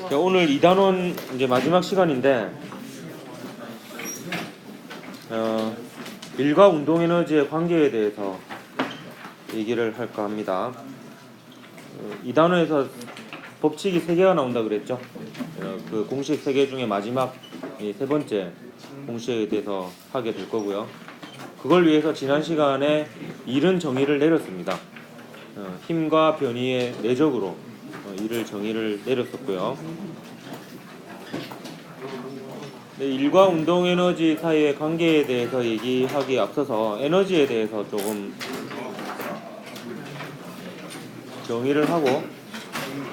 자, 오늘 2단원 이제 마지막 시간인데 일과 운동 에너지의 관계에 대해서 얘기를 할까 합니다. 2단원에서 법칙이 3개가 나온다 그랬죠. 그 공식 3개 중에 마지막 세 번째 공식에 대해서 하게 될 거고요. 그걸 위해서 지난 시간에 이른 정의를 내렸습니다. 힘과 변이의 내적으로 이를 정의를 내렸었고요. 일과 운동 에너지 사이의 관계에 대해서 얘기하기에 앞서서 에너지에 대해서 조금 정의를 하고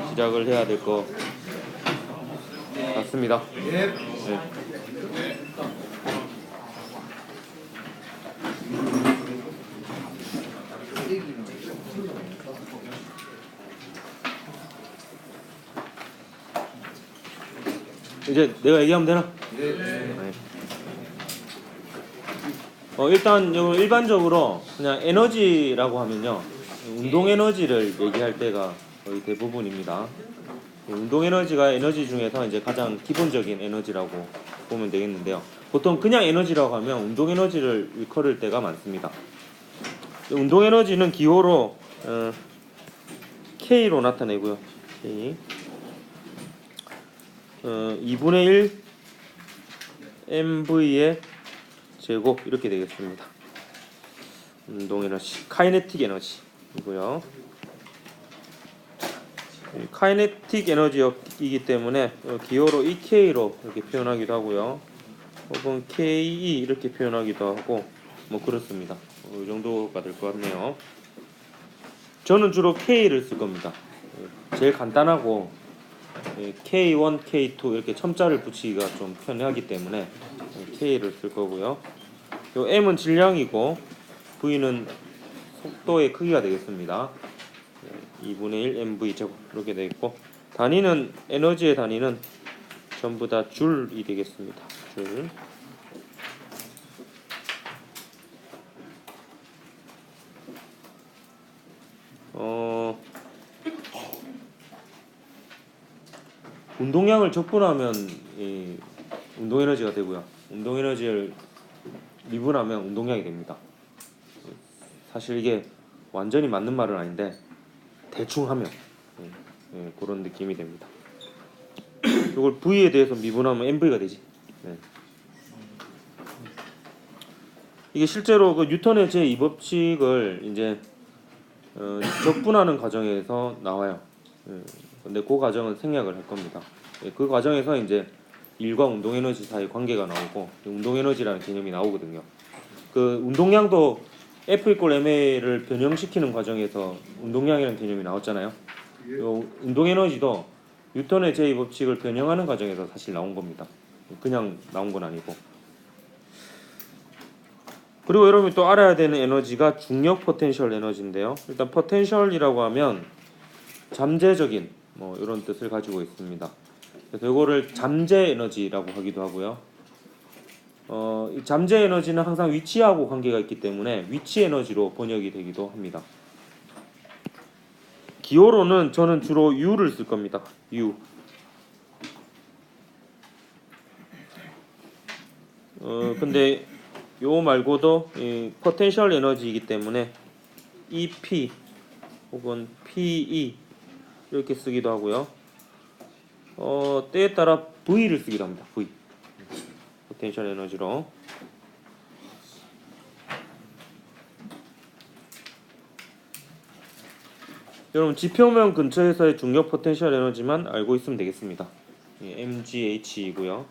시작을 해야 될 것 같습니다. 네. 이제 내가 얘기하면 되나? 네. 일단 일반적으로 그냥 에너지라고 하면요, 운동 에너지를 얘기할 때가 거의 대부분입니다. 운동 에너지가 에너지 중에서 이제 가장 기본적인 에너지라고 보면 되겠는데요. 보통 그냥 에너지라고 하면 운동 에너지를 일컬을 때가 많습니다. 운동 에너지는 기호로 K로 나타내고요. K 2분의 1 mv의 제곱 이렇게 되겠습니다. 운동 에너지, 카이네틱 에너지이고요. 카이네틱 에너지이기 때문에 기호로 EK로 이렇게 표현하기도 하고요. 혹은 KE 이렇게 표현하기도 하고 뭐 그렇습니다. 이 정도가 될 것 같네요. 저는 주로 K를 쓸 겁니다. 제일 간단하고 K1, K2 이렇게 첨자를 붙이기가 좀 편하기 때문에 K를 쓸 거고요. 요 M은 질량이고 V는 속도의 크기가 되겠습니다. 2분의 1 mv 제곱 이렇게 되겠고, 단위는 에너지의 단위는 전부 다 줄이 되겠습니다. 줄. 운동량을 적분하면 운동 에너지가 되고요. 운동 에너지를 미분하면 운동량이 됩니다. 사실 이게 완전히 맞는 말은 아닌데 대충 하면 그런 느낌이 됩니다. 이걸 V에 대해서 미분하면 MV가 되지. 이게 실제로 그 뉴턴의 제2법칙을 이제 적분하는 과정에서 나와요. 근데 그 과정은 생략을 할 겁니다. 그 과정에서 이제 일과 운동 에너지 사이 관계가 나오고 운동 에너지라는 개념이 나오거든요. 그 운동량도 F = ma를 변형시키는 과정에서 운동량이라는 개념이 나왔잖아요. 요 운동 에너지도 뉴턴의 제2법칙을 변형하는 과정에서 사실 나온 겁니다. 그냥 나온 건 아니고. 그리고 여러분이 또 알아야 되는 에너지가 중력 포텐셜 에너지인데요. 일단 포텐셜이라고 하면 잠재적인 뭐 이런 뜻을 가지고 있습니다. 그래서 이거를 잠재 에너지라고 하기도 하고요. 이 잠재 에너지는 항상 위치하고 관계가 있기 때문에 위치 에너지로 번역이 되기도 합니다. 기호로는 저는 주로 U를 쓸 겁니다. U. 근데 요 말고도 포텐셜 에너지이기 때문에 EP 혹은 PE 이렇게 쓰기도 하고요. 때에 따라 V를 쓰기도 합니다. V. 포텐셜 에너지로. 여러분 지표면 근처에서의 중력 포텐셜 에너지만 알고 있으면 되겠습니다. mgh이고요.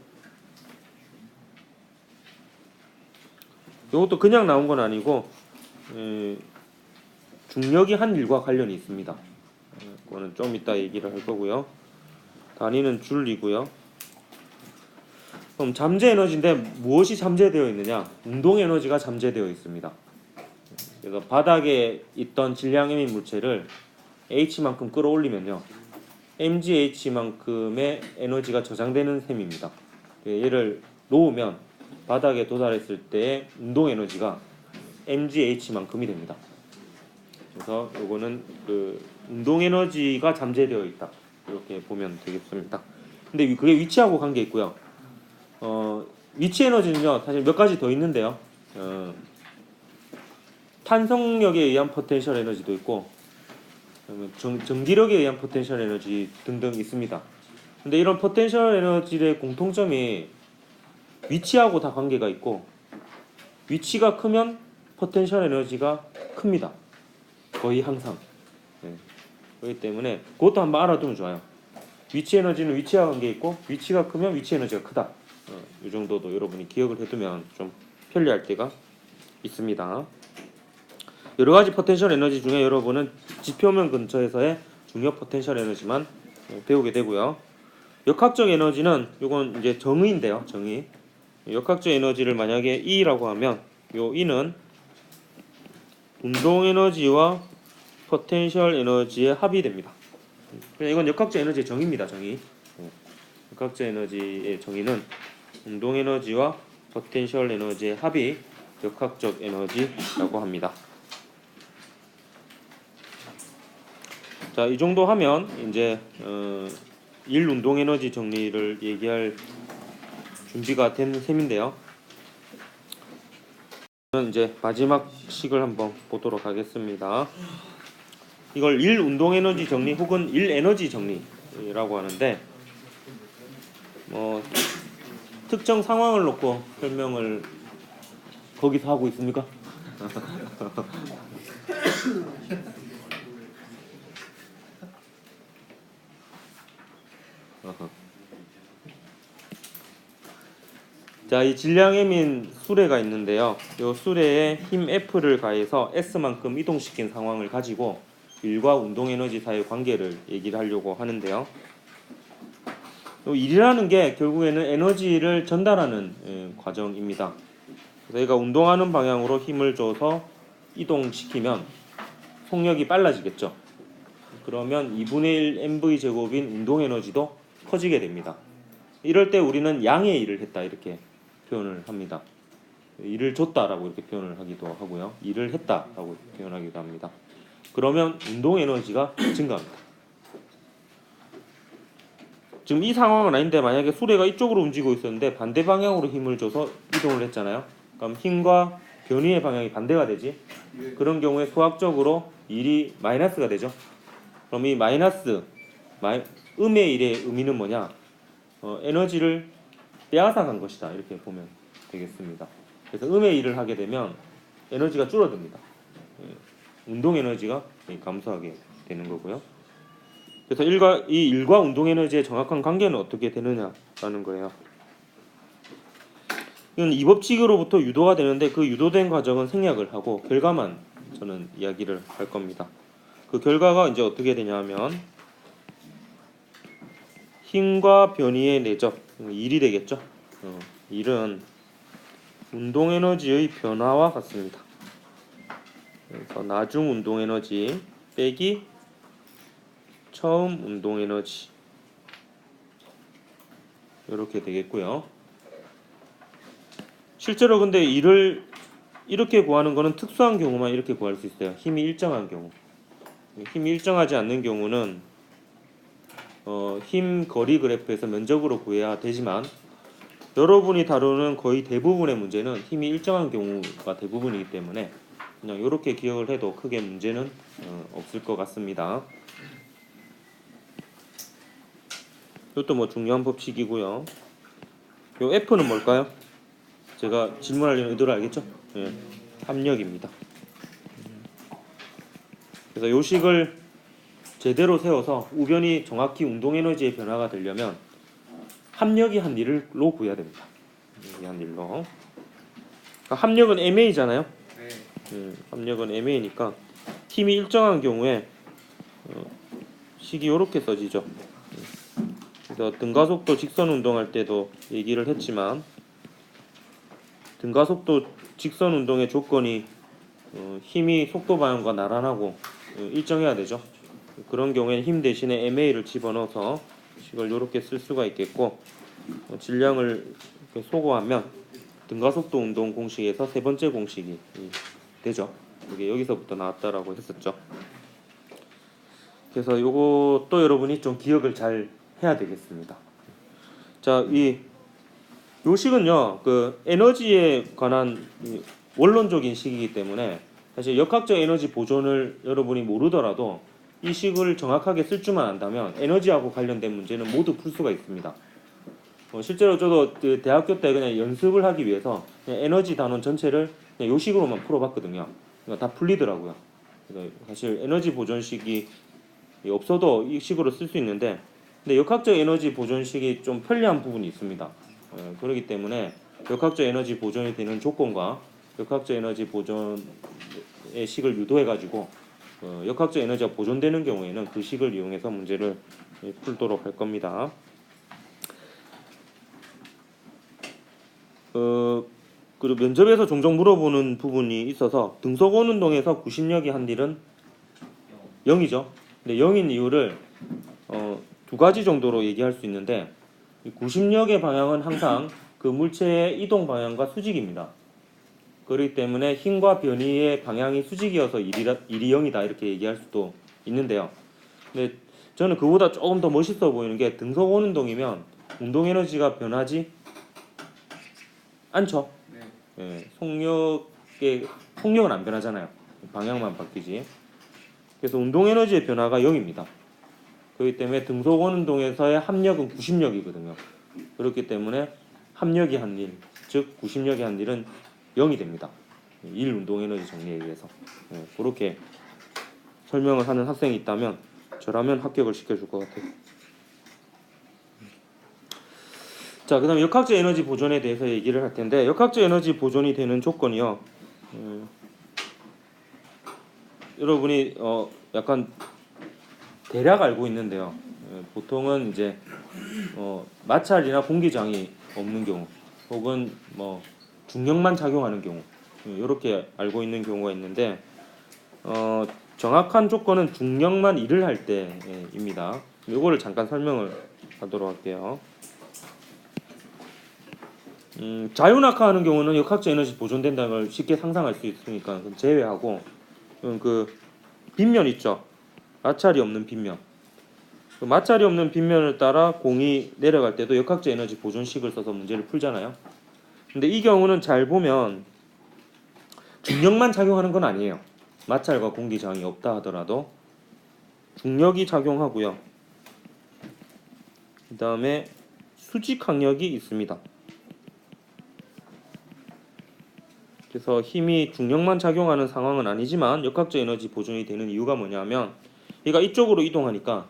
이것도 그냥 나온 건 아니고 중력이 한 일과 관련이 있습니다. 그거는 좀 이따 얘기를 할 거고요. 단위는 줄이고요. 그럼 잠재 에너지인데 무엇이 잠재되어 있느냐? 운동 에너지가 잠재되어 있습니다. 그래서 바닥에 있던 질량 M인 물체를 H만큼 끌어올리면요, mgH만큼의 에너지가 저장되는 셈입니다. 얘를 놓으면 바닥에 도달했을 때의 운동 에너지가 mgH만큼이 됩니다. 그래서 요거는 그 운동 에너지가 잠재되어 있다, 이렇게 보면 되겠습니다. 근데 그게 위치하고 관계 있고요. 위치 에너지는요 사실 몇 가지 더 있는데요. 탄성력에 의한 포텐셜 에너지도 있고 전기력에 의한 포텐셜 에너지 등등 있습니다. 근데 이런 포텐셜 에너지의 공통점이 위치하고 다 관계가 있고 위치가 크면 포텐셜 에너지가 큽니다. 거의 항상. 네. 그렇기 때문에 그것도 한번 알아두면 좋아요. 위치 에너지는 위치와 관계 있고 위치가 크면 위치 에너지가 크다. 이 정도도 여러분이 기억을 해두면 좀 편리할 때가 있습니다. 여러 가지 포텐셜 에너지 중에 여러분은 지표면 근처에서의 중요 포텐셜 에너지만 배우게 되고요. 역학적 에너지는 이건 이제 정의인데요. 정의. 역학적 에너지를 만약에 E라고 하면 요 E는 운동 에너지와 포텐셜 에너지의 합이 됩니다. 이건 역학적 에너지의 정의입니다. 정의. 역학적 에너지의 정의는 운동 에너지와 포텐셜 에너지의 합이 역학적 에너지라고 합니다. 자, 이 정도 하면 이제 일 운동 에너지 정리를 얘기할 준비가 된 셈인데요. 저는 이제 마지막 식을 한번 보도록 하겠습니다. 이걸 일 운동 에너지 정리 혹은 일 에너지 정리라고 하는데 특정 상황을 놓고 설명을 거기서 하고 있습니까? 자, 이 질량M인 수레가 있는데요. 이 수레에 힘 F를 가해서 S만큼 이동시킨 상황을 가지고 일과 운동에너지 사이의 관계를 얘기를 하려고 하는데요. 일이라는 게 결국에는 에너지를 전달하는 과정입니다. 그래서 얘가 운동하는 방향으로 힘을 줘서 이동시키면 속력이 빨라지겠죠. 그러면 2분의 1 mv 제곱인 운동에너지도 커지게 됩니다. 이럴 때 우리는 양의 일을 했다 이렇게 표현을 합니다. 일을 줬다라고 이렇게 표현을 하기도 하고요. 일을 했다라고 표현하기도 합니다. 그러면 운동 에너지가 증가합니다. 지금 이 상황은 아닌데 만약에 수레가 이쪽으로 움직이고 있었는데 반대 방향으로 힘을 줘서 이동을 했잖아요. 그럼 힘과 변위의 방향이 반대가 되지. 그런 경우에 수학적으로 일이 마이너스가 되죠. 그럼 이 마이너스 음의 일의 의미는 뭐냐? 에너지를 빼앗아간 것이다 이렇게 보면 되겠습니다. 그래서 음의 일을 하게 되면 에너지가 줄어듭니다. 운동 에너지가 감소하게 되는 거고요. 그래서 이 일과 운동 에너지의 정확한 관계는 어떻게 되느냐라는 거예요. 이건 이 법칙으로부터 유도가 되는데 그 유도된 과정은 생략을 하고 결과만 저는 이야기를 할 겁니다. 그 결과가 이제 어떻게 되냐면 힘과 변위의 내적 일이 되겠죠. 일은 운동 에너지의 변화와 같습니다. 그래서 나중 운동 에너지 빼기 처음 운동 에너지 이렇게 되겠고요. 실제로 근데 일을 이렇게 구하는 거는 특수한 경우만 이렇게 구할 수 있어요. 힘이 일정한 경우. 힘이 일정하지 않는 경우는 힘 거리 그래프에서 면적으로 구해야 되지만 여러분이 다루는 거의 대부분의 문제는 힘이 일정한 경우가 대부분이기 때문에 그냥 이렇게 기억을 해도 크게 문제는 없을 것 같습니다. 이것도 뭐 중요한 법칙이고요. 요 F는 뭘까요? 제가 질문하려는 의도를 알겠죠? 예, 합력입니다. 그래서 요 식을 제대로 세워서 우변이 정확히 운동 에너지의 변화가 되려면 합력이 한 일로 구해야 됩니다. 한 일로. 그러니까 합력은 MA잖아요. 합력은 MA니까 힘이 일정한 경우에 식이 이렇게 써지죠. 그래서 등가속도 직선 운동할 때도 얘기를 했지만 등가속도 직선 운동의 조건이 힘이 속도 방향과 나란하고 일정해야 되죠. 그런 경우에 힘 대신에 MA를 집어넣어서 식을 이렇게 쓸 수가 있겠고 질량을 소거하면 등가속도 운동 공식에서 세 번째 공식이 되죠. 이게 여기서부터 나왔다라고 했었죠. 그래서 요것도 여러분이 좀 기억을 잘 해야 되겠습니다. 자, 이 요식은요, 그 에너지에 관한 이 원론적인 식이기 때문에 사실 역학적 에너지 보존을 여러분이 모르더라도 이 식을 정확하게 쓸 줄만 안다면 에너지하고 관련된 문제는 모두 풀 수가 있습니다. 실제로 저도 그 대학교 때 그냥 연습을 하기 위해서 그냥 에너지 단원 전체를 그냥 요 식으로만 풀어봤거든요. 그러니까 다 풀리더라고요. 그래서 사실 에너지 보존식이 없어도 이 식으로 쓸 수 있는데, 근데 역학적 에너지 보존식이 좀 편리한 부분이 있습니다. 그렇기 때문에 역학적 에너지 보존이 되는 조건과 역학적 에너지 보존의 식을 유도해가지고 역학적 에너지가 보존되는 경우에는 그 식을 이용해서 문제를 풀도록 할 겁니다. 그리고 면접에서 종종 물어보는 부분이 있어서 등속원 운동에서 구심력이 한 일은 0이죠. 근데 0인 이유를 두 가지 정도로 얘기할 수 있는데, 이 구심력의 방향은 항상 그 물체의 이동 방향과 수직입니다. 그렇기 때문에 힘과 변이의 방향이 수직이어서 일이 0이다 이렇게 얘기할 수도 있는데요. 근데 저는 그보다 조금 더 멋있어 보이는 게 등속원 운동이면 운동 에너지가 변하지 않죠. 예, 속력은 안 변하잖아요. 방향만 바뀌지. 그래서 운동 에너지의 변화가 0입니다. 그렇기 때문에 등속원 운동에서의 합력은 구심력이거든요. 그렇기 때문에 합력이 한 일, 즉 구심력이 한 일은 0이 됩니다. 일 운동 에너지 정리에 의해서. 그렇게 설명을 하는 학생이 있다면 저라면 합격을 시켜줄 것 같아요. 자, 그 다음에 역학적 에너지 보존에 대해서 얘기를 할 텐데, 역학적 에너지 보존이 되는 조건이요. 여러분이 약간 대략 알고 있는데요. 보통은 이제 마찰이나 공기장이 없는 경우, 혹은 뭐 중력만 작용하는 경우, 이렇게 알고 있는 경우가 있는데, 정확한 조건은 중력만 일을 할 때입니다. 이거를 잠깐 설명을 하도록 할게요. 자유낙하하는 경우는 역학적 에너지 보존된다는 걸 쉽게 상상할 수 있으니까 제외하고, 그 빗면 있죠. 마찰이 없는 빗면. 그 마찰이 없는 빗면을 따라 공이 내려갈 때도 역학적 에너지 보존식을 써서 문제를 풀잖아요. 근데 이 경우는 잘 보면 중력만 작용하는 건 아니에요. 마찰과 공기 저항이 없다 하더라도 중력이 작용하고요. 그 다음에 수직 항력이 있습니다. 그래서 힘이 중력만 작용하는 상황은 아니지만 역학적 에너지 보존이 되는 이유가 뭐냐면, 얘가 이쪽으로 이동하니까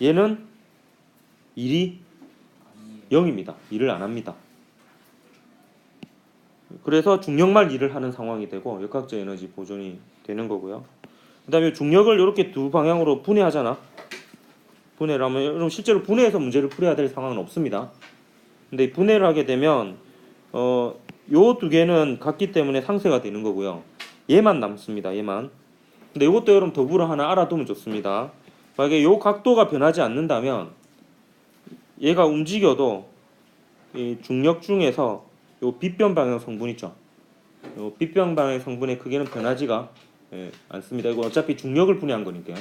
얘는 일이 0입니다. 일을 안 합니다. 그래서 중력만 일을 하는 상황이 되고 역학적 에너지 보존이 되는 거고요. 그 다음에 중력을 이렇게 두 방향으로 분해하잖아. 분해를 하면, 여러분 실제로 분해해서 문제를 풀어야 될 상황은 없습니다. 근데 분해를 하게 되면 요 두 개는 같기 때문에 상쇄가 되는 거고요. 얘만 남습니다. 얘만. 근데 이것도 여러분 더불어 하나 알아두면 좋습니다. 만약에 요 각도가 변하지 않는다면 얘가 움직여도 이 중력 중에서 요 빗변 방향 성분 있죠. 요 빗변 방향 성분의 크기는 변하지가 않습니다. 이거 어차피 중력을 분해한 거니까.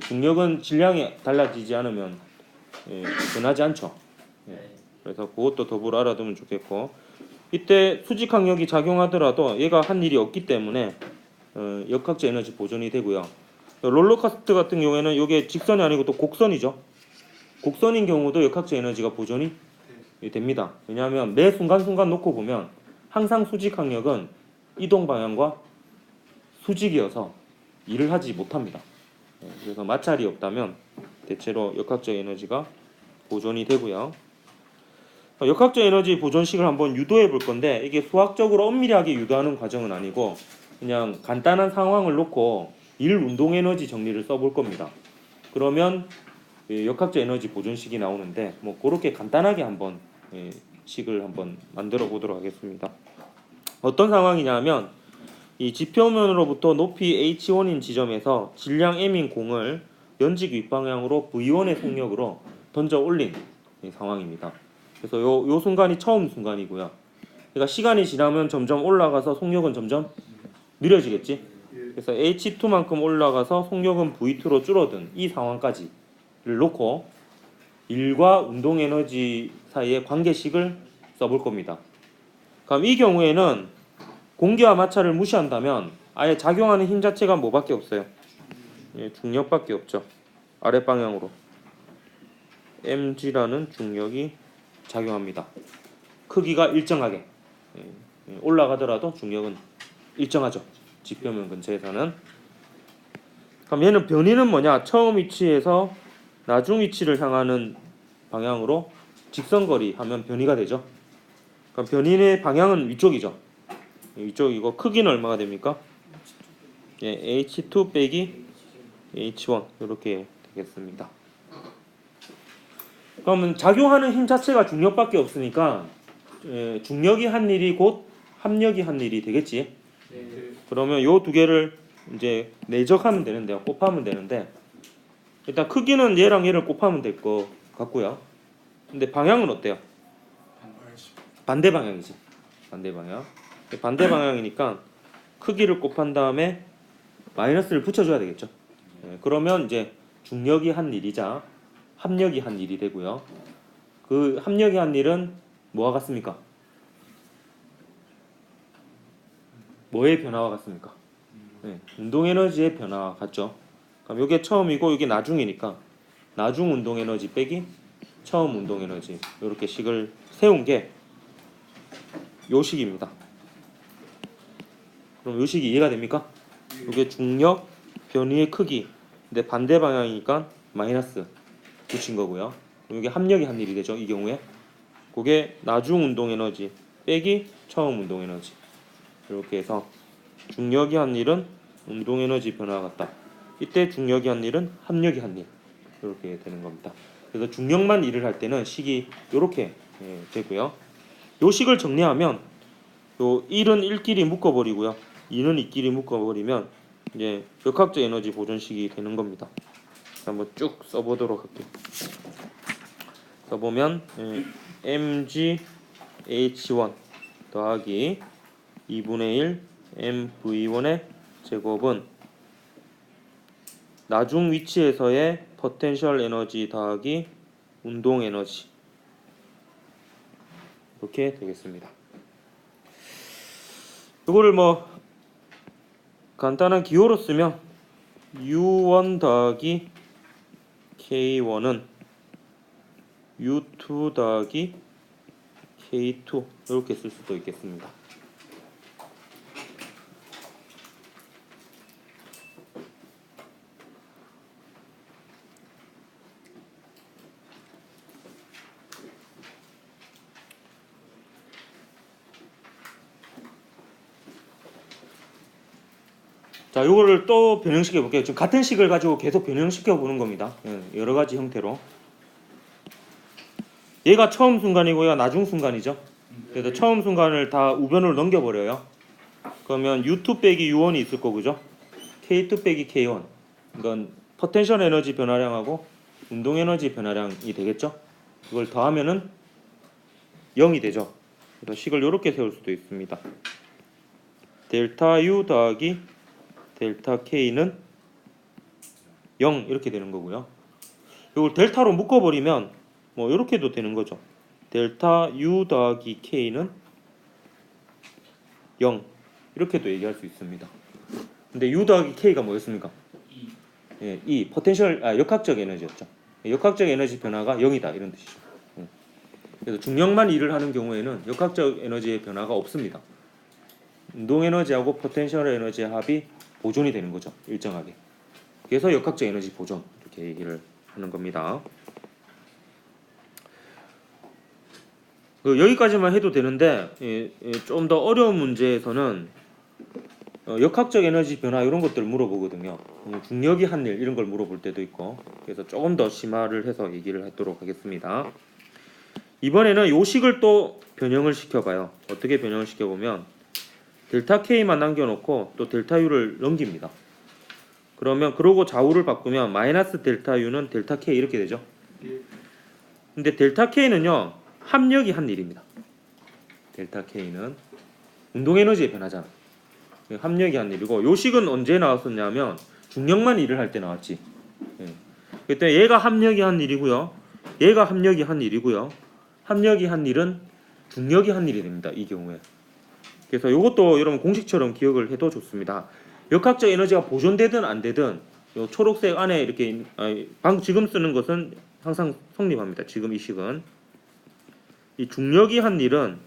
중력은 질량이 달라지지 않으면 변하지 않죠. 그래서 그것도 더불어 알아두면 좋겠고, 이때 수직 항력이 작용하더라도 얘가 한 일이 없기 때문에 역학적 에너지 보존이 되고요. 롤러코스터 같은 경우에는 이게 직선이 아니고 또 곡선이죠. 곡선인 경우도 역학적 에너지가 보존이 됩니다. 왜냐하면 매 순간순간 놓고 보면 항상 수직 항력은 이동 방향과 수직이어서 일을 하지 못합니다. 그래서 마찰이 없다면 대체로 역학적 에너지가 보존이 되고요. 역학적 에너지 보존식을 한번 유도해 볼 건데, 이게 수학적으로 엄밀하게 유도하는 과정은 아니고 그냥 간단한 상황을 놓고 일 운동 에너지 정리를 써볼 겁니다. 그러면 역학적 에너지 보존식이 나오는데, 뭐 그렇게 간단하게 한번 식을 한번 만들어 보도록 하겠습니다. 어떤 상황이냐면, 이 지표면으로부터 높이 h1인 지점에서 질량 m인 공을 연직 윗방향으로 v1의 속력으로 던져 올린 상황입니다. 그래서 요 순간이 처음 순간이고요. 그러니까 시간이 지나면 점점 올라가서 속력은 점점 느려지겠지. 그래서 h2만큼 올라가서 속력은 v2로 줄어든 이 상황까지를 놓고 일과 운동 에너지 사이의 관계식을 써볼 겁니다. 그럼 이 경우에는 공기와 마찰을 무시한다면 아예 작용하는 힘 자체가 뭐밖에 없어요? 예, 중력밖에 없죠. 아랫 방향으로 mg라는 중력이 작용합니다. 크기가 일정하게 올라가더라도 중력은 일정하죠. 지표면 근처에서는. 그럼 얘는 변이는 뭐냐? 처음 위치에서 나중 위치를 향하는 방향으로 직선거리 하면 변이가 되죠. 그럼 변이의 방향은 위쪽이죠. 위쪽이고 크기는 얼마가 됩니까? 예, H2 빼기 H1 이렇게 되겠습니다. 그러면 작용하는 힘 자체가 중력밖에 없으니까 중력이 한 일이 곧 합력이 한 일이 되겠지. 그러면 요 두 개를 이제 내적하면 되는데요. 곱하면 되는데 일단 크기는 얘랑 얘를 곱하면 될 것 같고요. 근데 방향은 어때요? 반대 방향이지. 반대 방향. 반대 방향이니까 크기를 곱한 다음에 마이너스를 붙여줘야 되겠죠. 그러면 이제 중력이 한 일이자 합력이 한 일이 되고요. 그 합력이 한 일은 뭐와 같습니까? 뭐의 변화와 같습니까? 운동 에너지의 변화와 같죠. 그럼 이게 처음이고 이게 나중이니까 나중 운동 에너지 빼기 처음 운동 에너지 이렇게 식을 세운 게 요 식입니다. 그럼 요 식이 이해가 됩니까? 이게 중력 변이의 크기 근데 반대 방향이니까 마이너스 붙인 거고요. 그럼 이게 합력이 한 일이 되죠. 이 경우에 그게 나중 운동 에너지 빼기 처음 운동 에너지 이렇게 해서 중력이 한 일은 운동 에너지 변화가 같다. 이때 중력이 한 일은 합력이 한 일 이렇게 되는 겁니다. 그래서 중력만 일을 할 때는 식이 이렇게 되고요. 요 식을 정리하면 요 1은 1끼리 묶어버리고요. 2는 2끼리 묶어버리면 이제 역학적 에너지 보존식이 되는 겁니다. 한번 쭉 써보도록 할게요. 써보면 mgh1 더하기 2분의 1 mv1의 제곱은 나중 위치에서의 포텐셜 에너지 더하기 운동 에너지 이렇게 되겠습니다. 이거를 뭐 간단한 기호로 쓰면 U1 더하기 K1은 U2 더하기 K2 이렇게 쓸 수도 있겠습니다. 자, 요거를 또 변형시켜 볼게요. 지금 같은 식을 가지고 계속 변형시켜 보는 겁니다. 여러 가지 형태로. 얘가 처음 순간이고요, 나중 순간이죠. 그래서 처음 순간을 다 우변으로 넘겨버려요. 그러면 U2 빼기 U1이 있을 거고죠. K2 빼기 K1. 이건 포텐셜 에너지 변화량하고 운동 에너지 변화량이 되겠죠. 이걸 더하면은 0이 되죠. 그래서 식을 이렇게 세울 수도 있습니다. 델타 U 더하기 델타 K는 0 이렇게 되는 거고요. 이걸 델타로 묶어버리면 뭐 이렇게도 되는 거죠. 델타 U 더하기 K는 0 이렇게도 얘기할 수 있습니다. 근데 U 더하기 K가 뭐였습니까? 예, E 포텐셜 역학적 에너지였죠. 역학적 에너지 변화가 0이다 이런 뜻이죠. 그래서 중력만 일을 하는 경우에는 역학적 에너지의 변화가 없습니다. 운동 에너지하고 포텐셜 에너지의 합이 보존이 되는 거죠. 일정하게. 그래서 역학적 에너지 보존 이렇게 얘기를 하는 겁니다. 여기까지만 해도 되는데 좀 더 어려운 문제에서는 역학적 에너지 변화 이런 것들을 물어보거든요. 중력이 한 일 이런 걸 물어볼 때도 있고 그래서 조금 더 심화를 해서 얘기를 하도록 하겠습니다. 이번에는 요 식을 또 변형을 시켜봐요. 어떻게 변형을 시켜보면 델타 K만 남겨놓고 또 델타 U를 넘깁니다. 그러면 그러고 좌우를 바꾸면 마이너스 델타 U는 델타 K 이렇게 되죠. 근데 델타 K는요 합력이 한 일입니다. 델타 K는 운동 에너지의 변화잖아. 합력이 한 일이고 요 식은 언제 나왔었냐면 중력만 일을 할 때 나왔지. 그때 얘가 합력이 한 일이고요. 얘가 합력이 한 일이고요. 합력이 한 일은 중력이 한 일이 됩니다. 이 경우에. 그래서 이것도 여러분 공식처럼 기억을 해도 좋습니다. 역학적 에너지가 보존되든 안 되든 요 초록색 안에 이렇게 방금 지금 쓰는 것은 항상 성립합니다. 지금 이 식은 이 중력이 한 일은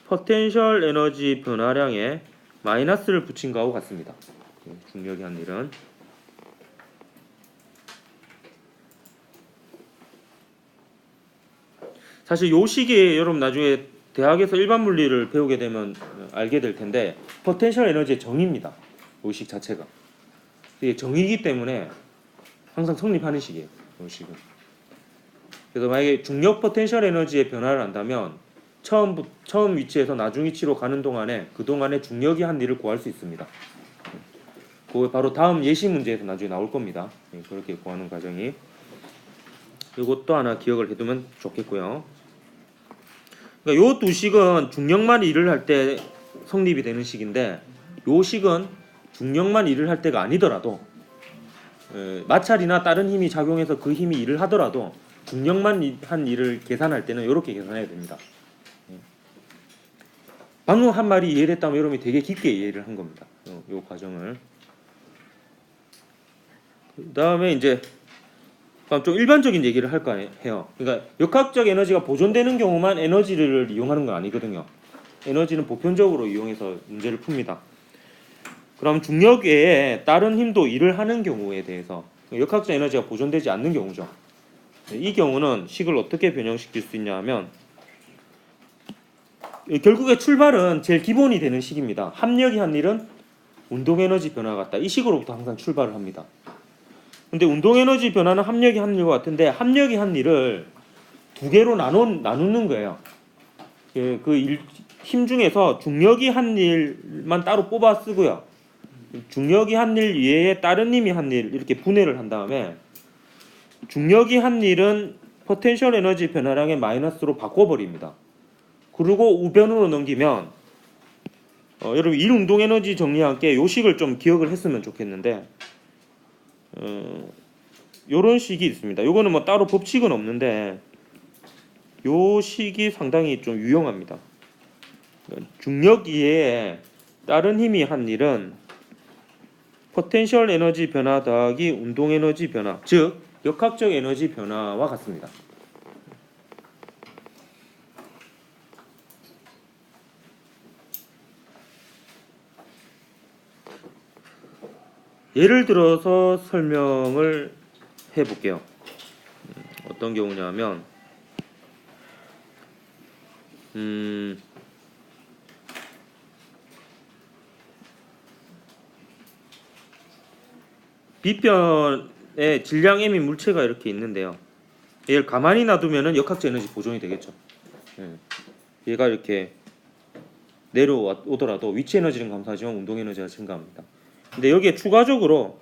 포텐셜 에너지 변화량에 마이너스를 붙인 거하고 같습니다. 중력이 한 일은 사실 요 시기에 여러분 나중에 대학에서 일반 물리를 배우게 되면 알게 될 텐데 포텐셜 에너지의 정의입니다. 요 식 자체가 이게 정의이기 때문에 항상 성립하는 식이에요. 요 식은. 그래서 만약에 중력 포텐셜 에너지의 변화를 한다면 처음 위치에서 나중 위치로 가는 동안에 그 동안에 중력이 한 일을 구할 수 있습니다. 그거 바로 다음 예시 문제에서 나중에 나올 겁니다. 그렇게 구하는 과정이. 이것도 하나 기억을 해두면 좋겠고요. 그러니까 요 두 식은 중력만 일을 할 때 성립이 되는 식인데 요 식은 중력만 일을 할 때가 아니더라도 마찰이나 다른 힘이 작용해서 그 힘이 일을 하더라도 중력만 한 일을 계산할 때는 이렇게 계산해야 됩니다. 방금 한 말이 이해됐다면 여러분이 되게 깊게 이해를 한 겁니다. 요 과정을. 그 다음에 이제 좀 일반적인 얘기를 할까 해요. 그러니까 역학적 에너지가 보존되는 경우만 에너지를 이용하는 건 아니거든요. 에너지는 보편적으로 이용해서 문제를 풉니다. 그럼 중력 외에 다른 힘도 일을 하는 경우에 대해서 역학적 에너지가 보존되지 않는 경우죠. 이 경우는 식을 어떻게 변형시킬 수 있냐 하면 결국에 출발은 제일 기본이 되는 식입니다. 합력이 한 일은 운동에너지 변화 같다. 이 식으로부터 항상 출발을 합니다. 근데 운동에너지 변화는 합력이 한 일과 같은데 합력이 한 일을 두 개로 나누는 거예요. 힘 중에서 중력이 한 일만 따로 뽑아 쓰고요. 중력이 한 일 이외에 다른 힘이 한 일 이렇게 분해를 한 다음에 중력이 한 일은 포텐셜 에너지 변화량의 마이너스로 바꿔버립니다. 그리고 우변으로 넘기면 여러분 일 운동 에너지 정리와 함께 요 식을 좀 기억을 했으면 좋겠는데 요런 식이 있습니다. 요거는 뭐 따로 법칙은 없는데 요 식이 상당히 좀 유용합니다. 중력 이외에 다른 힘이 한 일은 포텐셜 에너지 변화 더하기 운동 에너지 변화, 즉 역학적 에너지 변화와 같습니다. 예를 들어서 설명을 해볼게요. 어떤 경우냐면 B편에 질량 M인 물체가 이렇게 있는데요. 얘를 가만히 놔두면은 역학적 에너지 보존이 되겠죠. 얘가 이렇게 내려오더라도 위치 에너지는 감소하지만 운동 에너지가 증가합니다. 근데 여기에 추가적으로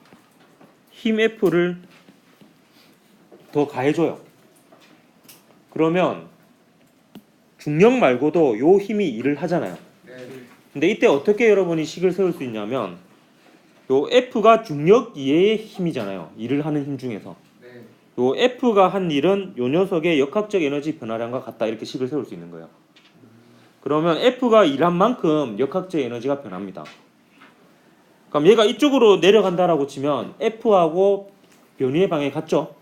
힘 F를 더 가해줘요. 그러면 중력 말고도 요 힘이 일을 하잖아요. 근데 이때 어떻게 여러분이 식을 세울 수 있냐면 요 F가 중력 이외의 힘이잖아요. 일을 하는 힘 중에서 요 F가 한 일은 요 녀석의 역학적 에너지 변화량과 같다. 이렇게 식을 세울 수 있는 거예요. 그러면 F가 일한 만큼 역학적 에너지가 변합니다. 그럼 얘가 이쪽으로 내려간다라고 치면 F하고 변위의 방향이 같죠?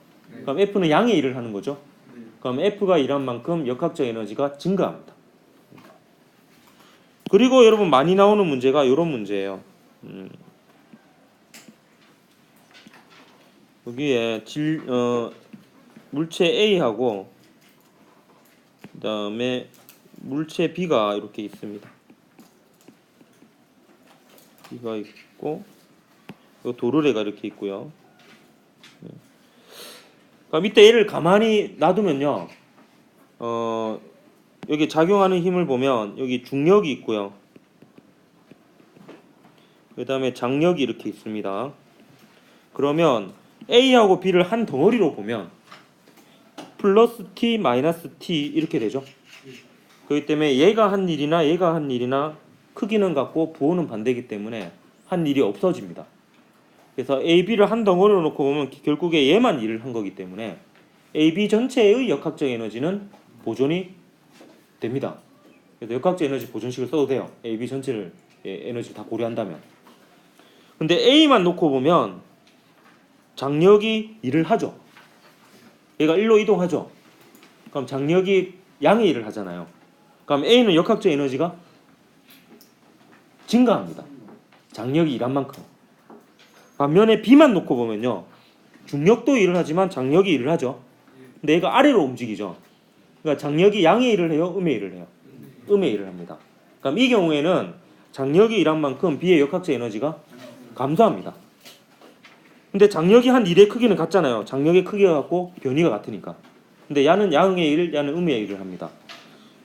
그럼 F는 양의 일을 하는 거죠. 그럼 F가 일한 만큼 역학적 에너지가 증가합니다. 그리고 여러분 많이 나오는 문제가 이런 문제예요. 여기에 물체 A하고 그 다음에 물체 B가 이렇게 있습니다. B가 있고 요 도르래가 이렇게 있고요. 그럼 이때 얘를 가만히 놔두면요. 여기 작용하는 힘을 보면 여기 중력이 있고요. 그 다음에 장력이 이렇게 있습니다. 그러면 A하고 B를 한 덩어리로 보면 플러스 T 마이너스 T 이렇게 되죠. 그렇기 때문에 얘가 한 일이나 얘가 한 일이나 크기는 같고 부호는 반대이기 때문에 한 일이 없어집니다. 그래서 A, B를 한 덩어리로 놓고 보면 결국에 얘만 일을 한 거기 때문에 AB 전체의 역학적 에너지는 보존이 됩니다. 그래서 역학적 에너지 보존식을 써도 돼요. AB 전체를 에너지 다 고려한다면. 근데 A만 놓고 보면 장력이 일을 하죠. 얘가 1로 이동하죠. 그럼 장력이 양의 일을 하잖아요. 그럼 A는 역학적 에너지가 증가합니다. 장력이 일한 만큼. 반면에 B만 놓고 보면요. 중력도 일을 하지만 장력이 일을 하죠. 근데 얘가 아래로 움직이죠. 그러니까 장력이 양의 일을 해요? 음의 일을 해요? 음의 일을 합니다. 그럼 이 경우에는 장력이 일한 만큼 B의 역학적 에너지가 감소합니다. 근데 장력이 한 일의 크기는 같잖아요. 장력의 크기가 같고 변이가 같으니까. 근데 야는 양의 일, 야는 음의 일을 합니다.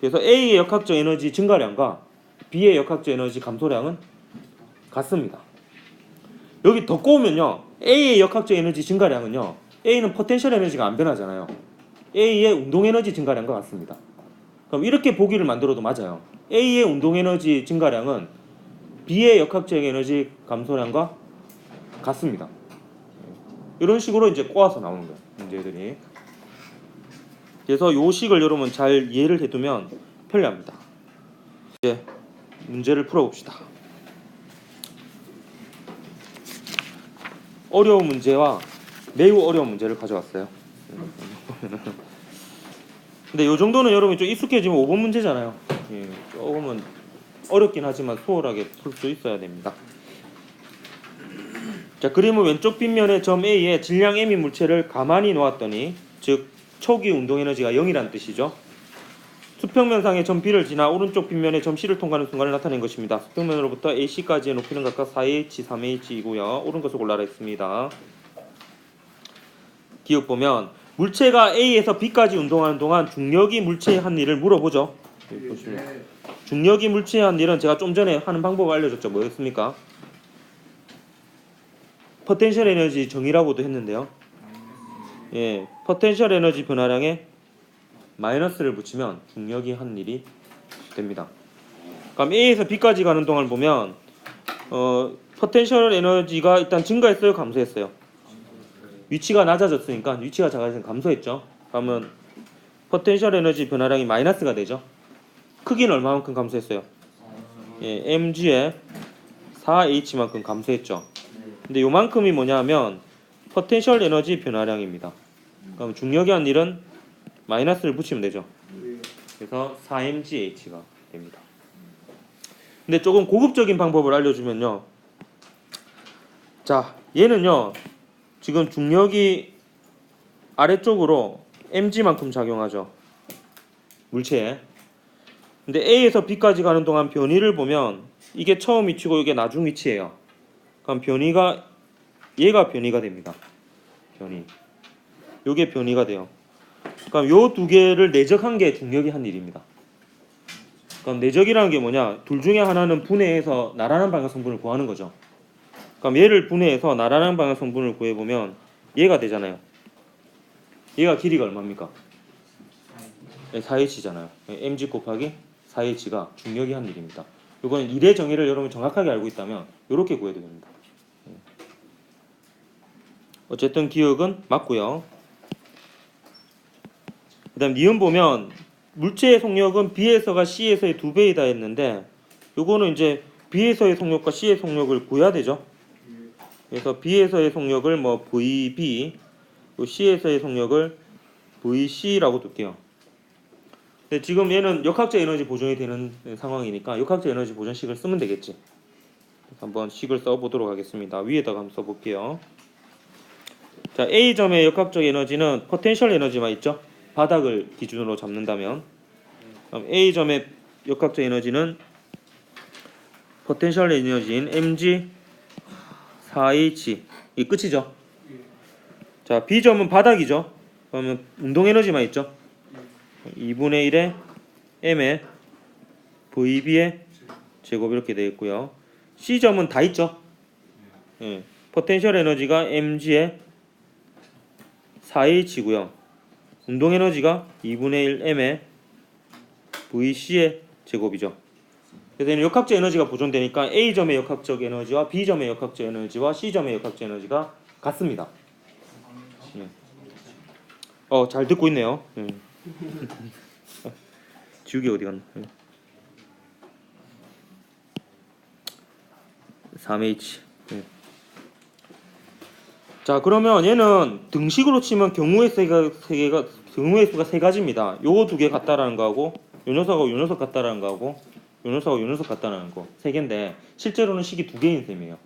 그래서 A의 역학적 에너지 증가량과 B의 역학적 에너지 감소량은 같습니다. 여기 더 꼬우면요. A의 역학적 에너지 증가량은요. A는 포텐셜 에너지가 안 변하잖아요. A의 운동 에너지 증가량과 같습니다. 그럼 이렇게 보기를 만들어도 맞아요. A의 운동 에너지 증가량은 B의 역학적 에너지 감소량과 같습니다. 이런 식으로 이제 꼬아서 나오는 거예요. 문제들이. 그래서 요 식을 여러분 잘 이해를 해두면 편리합니다. 이제 문제를 풀어봅시다. 어려운 문제와 매우 어려운 문제를 가져왔어요. 근데 요 정도는 여러분이 좀 익숙해지면 5번 문제잖아요. 예, 조금은 어렵긴 하지만 수월하게 풀 수 있어야 됩니다. 자, 그림은 왼쪽 빗면에 점 A에 질량 M인 물체를 가만히 놓았더니, 즉 초기 운동 에너지가 0이란 뜻이죠. 수평면상의 점 B를 지나 오른쪽 빗면에 점 C를 통과하는 순간을 나타낸 것입니다. 수평면으로부터 AC까지의 높이는 각각 4H, 3H이고요. 옳은 것을 골라라 했습니다. 기억 보면 물체가 A에서 B까지 운동하는 동안 중력이 물체에 한 일을 물어보죠. 중력이 물체에 한 일은 제가 좀 전에 하는 방법을 알려줬죠. 뭐였습니까? 포텐셜 에너지 정의라고도 했는데요. 예, 포텐셜 에너지 변화량에 마이너스를 붙이면 중력이 한 일이 됩니다. 그럼 A에서 B까지 가는 동안 보면 포텐셜 에너지가 일단 증가했어요, 감소했어요? 위치가 낮아졌으니까 위치가 작아지니까 감소했죠. 그러면 포텐셜 에너지 변화량이 마이너스가 되죠. 크기는 얼마만큼 감소했어요? 예, mg에 4h만큼 감소했죠. 근데 요만큼이 뭐냐면 포텐셜 에너지 변화량입니다. 그럼 중력이 한 일은 마이너스를 붙이면 되죠. 그래서 4mgh가 됩니다. 근데 조금 고급적인 방법을 알려주면요. 자, 얘는요. 지금 중력이 아래쪽으로 mg만큼 작용하죠. 물체에. 근데 A에서 B까지 가는 동안 변이를 보면 이게 처음 위치고 이게 나중 위치예요. 그럼 변이가 얘가 변이가 됩니다. 변이. 요게 변이가 돼요. 그럼 요 두 개를 내적한 게 중력이 한 일입니다. 그럼 내적이라는 게 뭐냐? 둘 중에 하나는 분해해서 나란한 방향 성분을 구하는 거죠. 그럼 얘를 분해해서 나란한 방향 성분을 구해보면 얘가 되잖아요. 얘가 길이가 얼마입니까? 4h잖아요. mg 곱하기 4h가 중력이 한 일입니다. 이건 일의 정의를 여러분 정확하게 알고 있다면 이렇게 구해도 됩니다. 어쨌든 기억은 맞고요. 그 다음 니은 보면 물체의 속력은 B에서가 C에서의 2배이다 했는데 요거는 이제 B에서의 속력과 C의 속력을 구해야 되죠. 그래서 B에서의 속력을 뭐 VB, C에서의 속력을 VC라고 둘게요. 근데 지금 얘는 역학적 에너지 보존이 되는 상황이니까 역학적 에너지 보존식을 쓰면 되겠지. 한번 식을 써보도록 하겠습니다. 위에다가 한번 써볼게요. 자, A점의 역학적 에너지는 포텐셜 에너지만 있죠. 바닥을 기준으로 잡는다면 그럼 A점의 역학적 에너지는 포텐셜 에너지인 mg 4h 이 끝이죠. 자, B점은 바닥이죠. 그러면 운동 에너지만 있죠. 2분의 1의 m의 VB의 제곱 이렇게 되겠고요. C점은 다 있죠. 예, 포텐셜 에너지가 mg의 4h고요. 운동 에너지가 2분의 1 m의 VC의 제곱이죠. 그래서 역학적 에너지가 보존되니까 A점의 역학적 에너지와 B점의 역학적 에너지와 C점의 역학적 에너지가 같습니다. 예. 잘 듣고 있네요. 지우개 어디 갔나? 3H. 자, 그러면 얘는 등식으로 치면 경우의 수가 세 가지입니다. 요거 두 개 같다라는 거하고 요 녀석하고 요 녀석 같다라는 거하고 요 녀석하고 요 녀석 같다라는 거 세 개인데 실제로는 식이 두 개인 셈이에요.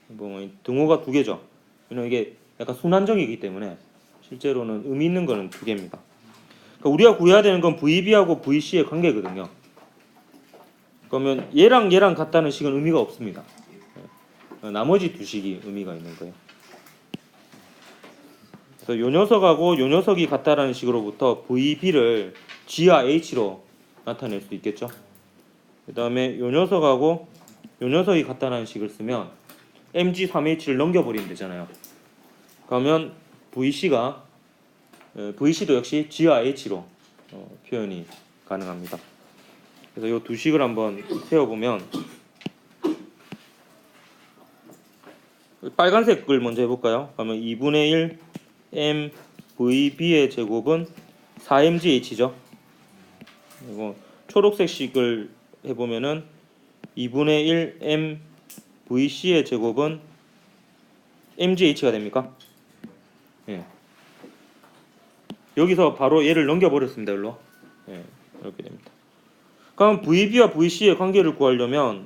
뭐 등호가 두 개죠. 왜냐면 이게 약간 순환정이기 때문에 실제로는 의미 있는 거는 두 개입니다. 그러니까 우리가 구해야 되는 건 VB하고 VC의 관계거든요. 그러면 얘랑 얘랑 같다는 식은 의미가 없습니다. 나머지 두 식이 의미가 있는 거예요. 그래서 요 녀석하고 요 녀석이 같다라는 식으로부터 VB를 G와 H로 나타낼 수 있겠죠. 그 다음에 요 녀석하고 요 녀석이 같다라는 식을 쓰면 MG3H를 넘겨버리면 되잖아요. 그러면 VC가 VC도 역시 G와 H로 표현이 가능합니다. 그래서 요 두 식을 한번 세워보면 빨간색을 먼저 해볼까요? 그러면 2분의 1 MVB의 제곱은 4MGH죠. 그리고 초록색식을 해보면은 2분의 1 MVC의 제곱은 MGH가 됩니까? 예. 여기서 바로 얘를 넘겨버렸습니다. 일로. 예, 이렇게 됩니다. 그럼 VB와 VC의 관계를 구하려면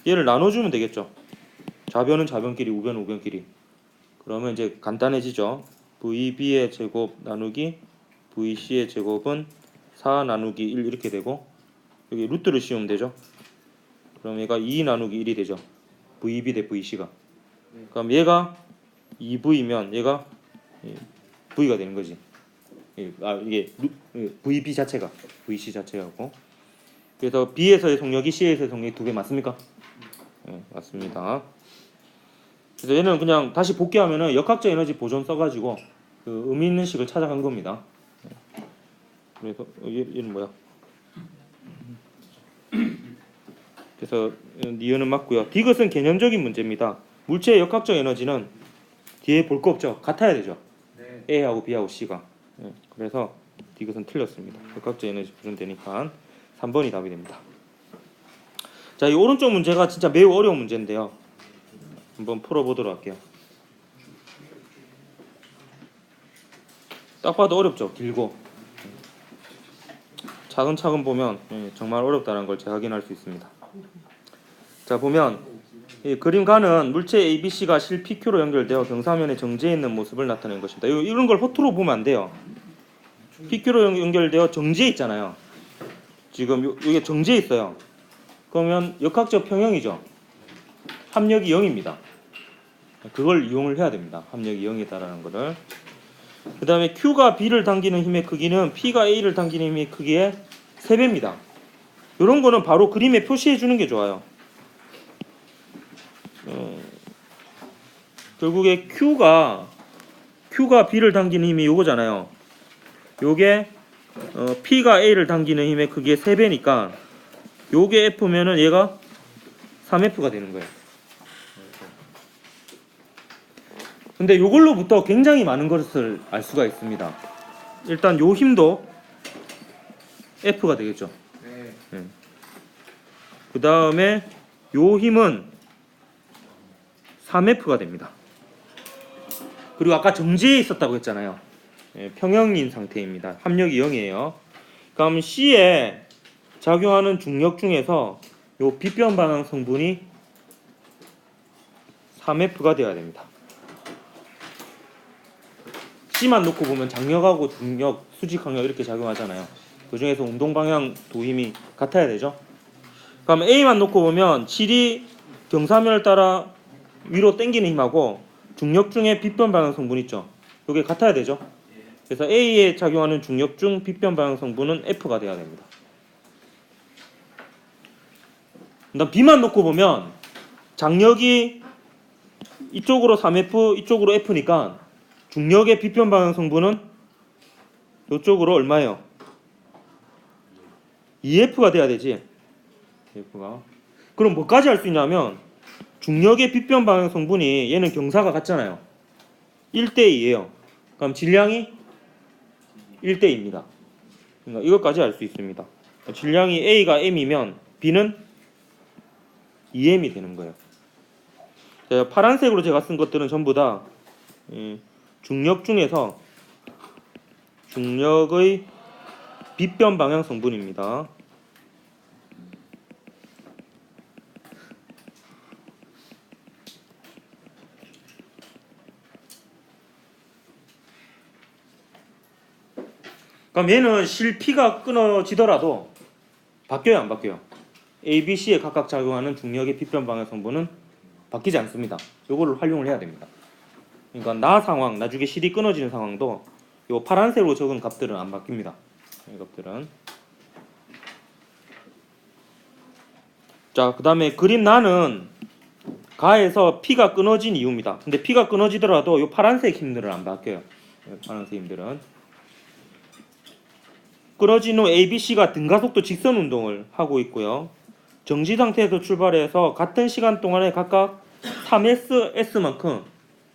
얘를 나눠주면 되겠죠. 좌변은 좌변끼리, 우변은 우변끼리. 그러면 이제 간단해지죠. VB의 제곱 나누기 VC의 제곱은 4 나누기 1 이렇게 되고 여기 루트를 씌우면 되죠. 그럼 얘가 2 나누기 1이 되죠. VB 대 VC가. 그럼 얘가 2V면 얘가 V가 되는 거지. 이게 VB 자체가 VC 자체가고. 그래서 B에서의 속력이 C에서의 속력이 두 배 맞습니까? 맞습니다. 그래서 얘는 그냥 다시 복귀하면은 역학적 에너지 보존 써가지고 그 의미 있는 식을 찾아간 겁니다. 그래서 얘는 뭐야? 그래서 니은은 맞고요. 디귿은 개념적인 문제입니다. 물체의 역학적 에너지는 뒤에 볼 거 없죠. 같아야 되죠. 네. A하고 B하고 C가. 그래서 디귿은 틀렸습니다. 역학적 에너지 보존되니까 3번이 답이 됩니다. 자, 이 오른쪽 문제가 진짜 매우 어려운 문제인데요. 한번 풀어보도록 할게요. 딱 봐도 어렵죠. 길고 차근차근 보면 정말 어렵다는 걸 제가 확인할 수 있습니다. 자, 보면 이 그림가는 물체 ABC가 실 PQ로 연결되어 경사면에 정지해 있는 모습을 나타내는 것입니다. 이런 걸 허투루 보면 안 돼요. PQ로 연결되어 정지해 있잖아요. 지금 이게 정지해 있어요. 그러면 역학적 평형이죠. 합력이 0입니다. 그걸 이용을 해야 됩니다. 합력이 0이다라는 거를. 그 다음에 Q가 B를 당기는 힘의 크기는 P가 A를 당기는 힘의 크기의 3배입니다. 이런 거는 바로 그림에 표시해 주는 게 좋아요. 결국에 Q가 B를 당기는 힘이 요거잖아요. 요게 P가 A를 당기는 힘의 크기의 3배니까 요게 F면은 얘가 3F가 되는 거예요. 근데 요걸로부터 굉장히 많은 것을 알 수가 있습니다. 일단 요 힘도 F가 되겠죠. 네. 그 다음에 요 힘은 3F가 됩니다. 그리고 아까 정지해 있었다고 했잖아요. 평형인 상태입니다. 합력이 0이에요. 그럼 C에 작용하는 중력 중에서 요 빗변 방향 성분이 3F가 되어야 됩니다. C만 놓고 보면 장력하고 중력, 수직항력 이렇게 작용하잖아요. 그 중에서 운동 방향 두 힘이 같아야 되죠. 그럼 A만 놓고 보면 실이 경사면을 따라 위로 당기는 힘하고 중력 중에 빗변 방향 성분 있죠. 이게 같아야 되죠. 그래서 A에 작용하는 중력 중 빗변 방향 성분은 F가 돼야 됩니다. 그다음 B만 놓고 보면 장력이 이쪽으로 3F, 이쪽으로 F니까 중력의 빗변 방향 성분은 이쪽으로 얼마예요? 2F가 돼야 되지. F가. 그럼 뭐까지 할 수 있냐면 중력의 빗변 방향 성분이 얘는 경사가 같잖아요. 1대 2예요. 그럼 질량이 1대2입니다. 그러니까 이것까지 알 수 있습니다. 질량이 A가 M이면 B는 2M이 되는 거예요. 자, 파란색으로 제가 쓴 것들은 전부 다 중력 중에서 중력의 빛변 방향 성분입니다. 그럼 얘는 실피가 끊어지더라도 바뀌어요, 안 바뀌어요? A, B, C에 각각 작용하는 중력의 빛변 방향 성분은 바뀌지 않습니다. 요거를 활용을 해야 됩니다. 그러니까 나 상황, 나중에 실이 끊어지는 상황도 요 파란색으로 적은 값들은 안 바뀝니다. 이 값들은. 자, 그 다음에 그림 나는 가에서 P가 끊어진 이유입니다. 근데 P가 끊어지더라도 요 파란색 힘들은 안 바뀌어요. 파란색 힘들은. 끊어진 후 A, B, C가 등가속도 직선 운동을 하고 있고요. 정지 상태에서 출발해서 같은 시간 동안에 각각 3s, s만큼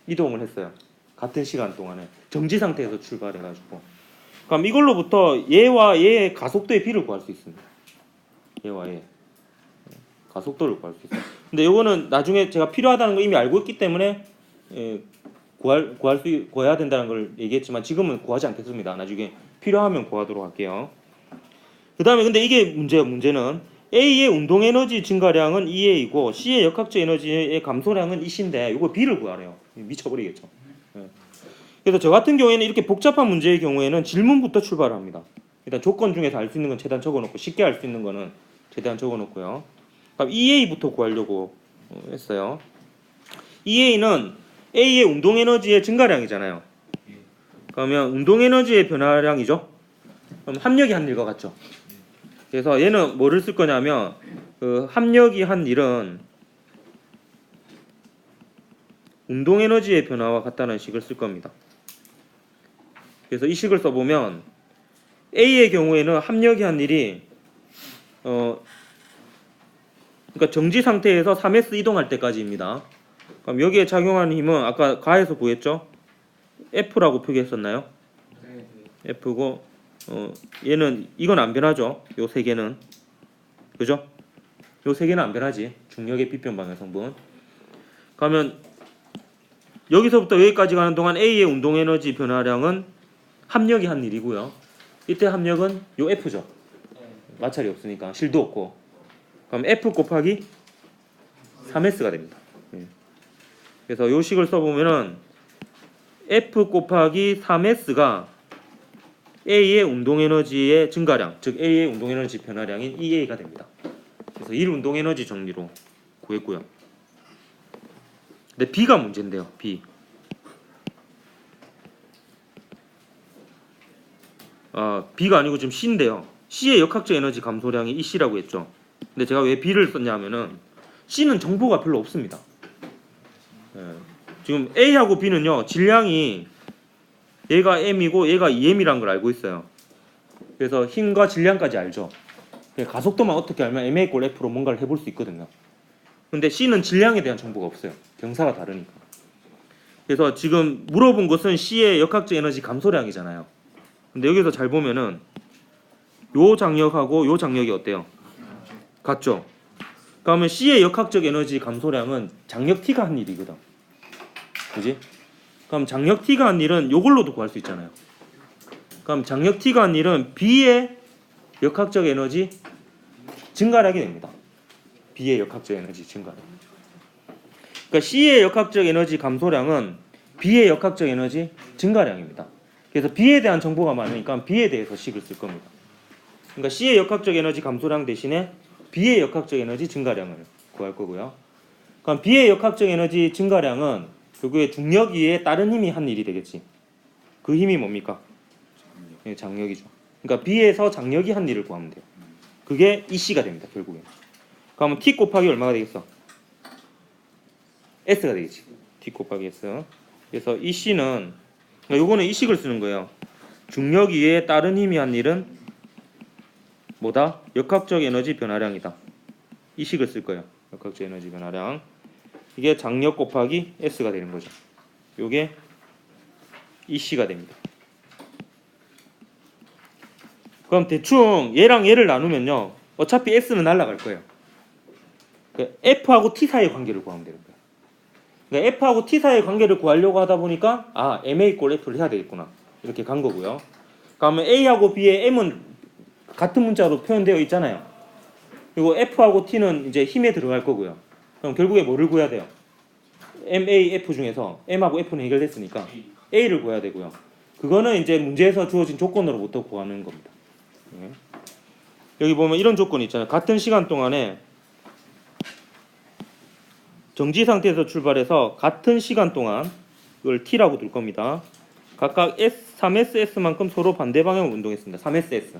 이동을 했어요. 같은 시간 동안에 정지 상태에서 출발해가지고. 그럼 이걸로부터 얘와 얘의 가속도의 비를 구할 수 있습니다. 얘와 얘 가속도를 구할 수 있어요. 근데 요거는 나중에 제가 필요하다는 거 이미 알고 있기 때문에 구해야 된다는 걸 얘기했지만 지금은 구하지 않겠습니다. 나중에 필요하면 구하도록 할게요. 그 다음에 근데 이게 문제는 A의 운동 에너지 증가량은 EA이고 C의 역학적 에너지의 감소량은 EC인데 이거 B를 구하래요. 미쳐버리겠죠. 그래서 저 같은 경우에는 이렇게 복잡한 문제의 경우에는 질문부터 출발합니다. 일단 조건 중에서 알 수 있는 건 최대한 적어놓고 쉽게 알 수 있는 거는 최대한 적어놓고요. 그럼 EA부터 구하려고 했어요. EA는 A의 운동 에너지의 증가량이잖아요. 그러면 운동 에너지의 변화량이죠. 그럼 합력이 한 일과 같죠. 그래서 얘는 뭐를 쓸 거냐면 그 합력이 한 일은 운동 에너지의 변화와 같다는 식을 쓸 겁니다. 그래서 이 식을 써보면 A의 경우에는 합력이 한 일이 그러니까 정지 상태에서 3s 이동할 때까지입니다. 그럼 여기에 작용하는 힘은 아까 가에서 구했죠? F라고 표기했었나요? F고 얘는 이건 안 변하죠. 요 세 개는 그죠? 요 세 개는 안 변하지. 중력의 빛변 방향 성분. 그러면 여기서부터 여기까지 가는 동안 A의 운동 에너지 변화량은 합력이 한 일이고요. 이때 합력은 요 F죠. 마찰이 없으니까 실도 없고. 그럼 F 곱하기 3S가 됩니다. 그래서 요 식을 써보면은 F 곱하기 3S가 A의 운동 에너지의 증가량, 즉 A의 운동 에너지 변화량인 EA가 됩니다. 그래서 1 운동 에너지 정리로 구했고요. 근데 B가 문제인데요. B. B가 아니고 지금 C인데요. C의 역학적 에너지 감소량이 EC라고 했죠. 근데 제가 왜 B를 썼냐면은 C는 정보가 별로 없습니다. 지금 A하고 B는요 질량이 얘가 M이고 얘가 2M이라는 걸 알고 있어요. 그래서 힘과 질량까지 알죠. 가속도만 어떻게 알면 MA 꼴 F로 뭔가를 해볼 수 있거든요. 근데 C는 질량에 대한 정보가 없어요. 경사가 다르니까. 그래서 지금 물어본 것은 C의 역학적 에너지 감소량이잖아요. 근데 여기서 잘 보면은 요 장력하고 요 장력이 어때요? 같죠? 그러면 C의 역학적 에너지 감소량은 장력 T가 한 일이거든. 그지? 그럼 장력 T가 한 일은 요걸로도 구할 수 있잖아요. 그럼 장력 T가 한 일은 B의 역학적 에너지 증가량이 됩니다. B의 역학적 에너지 증가량. 그러니까 C의 역학적 에너지 감소량은 B의 역학적 에너지 증가량입니다. 그래서 B에 대한 정보가 많으니까 B에 대해서 식을 쓸 겁니다. 그러니까 C의 역학적 에너지 감소량 대신에 B의 역학적 에너지 증가량을 구할 거고요. 그럼 B의 역학적 에너지 증가량은 결국에 중력 위에 다른 힘이 한 일이 되겠지. 그 힘이 뭡니까? 장력이죠. 그러니까 B에서 장력이 한 일을 구하면 돼요. 그게 EC가 됩니다. 결국에. 그러면 T 곱하기 얼마가 되겠어? S가 되겠지. T 곱하기 S. 그래서 EC는 요거는 이 식을 쓰는 거예요. 중력 위에 다른 힘이 한 일은 뭐다? 역학적 에너지 변화량이다. 이 식을 쓸 거예요. 역학적 에너지 변화량. 이게 장력 곱하기 S가 되는 거죠. 요게 EC가 됩니다. 그럼 대충 얘랑 얘를 나누면요. 어차피 S는 날아갈 거예요. 그러니까 F하고 T 사이의 관계를 구하면 되는 거예요. 그러니까 F하고 T 사이의 관계를 구하려고 하다 보니까 MA 꼴 F를 해야 되겠구나. 이렇게 간 거고요. 그러면 A하고 B의 M은 같은 문자로 표현되어 있잖아요. 그리고 F하고 T는 이제 힘에 들어갈 거고요. 그럼 결국에 뭐를 구해야 돼요? MA, F 중에서 M하고 F는 해결됐으니까 A를 구해야 되고요. 그거는 이제 문제에서 주어진 조건으로부터 구하는 겁니다. 네. 여기 보면 이런 조건이 있잖아요. 같은 시간 동안에 정지 상태에서 출발해서 같은 시간 동안 이걸 T라고 둘 겁니다. 각각 3SS만큼 서로 반대 방향으로 운동했습니다. 3SS.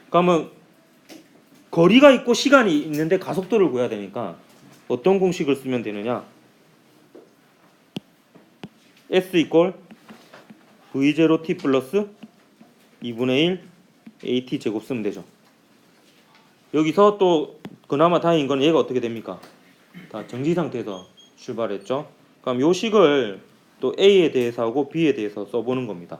그러면 거리가 있고 시간이 있는데 가속도를 구해야 되니까 어떤 공식을 쓰면 되느냐? S 이퀄 V0T 플러스 2분의 1 AT 제곱 쓰면 되죠. 여기서 또 그나마 다행인 건 얘가 어떻게 됩니까? 다 정지 상태에서 출발했죠. 그럼 요 식을 또 A에 대해서 하고 B에 대해서 써보는 겁니다.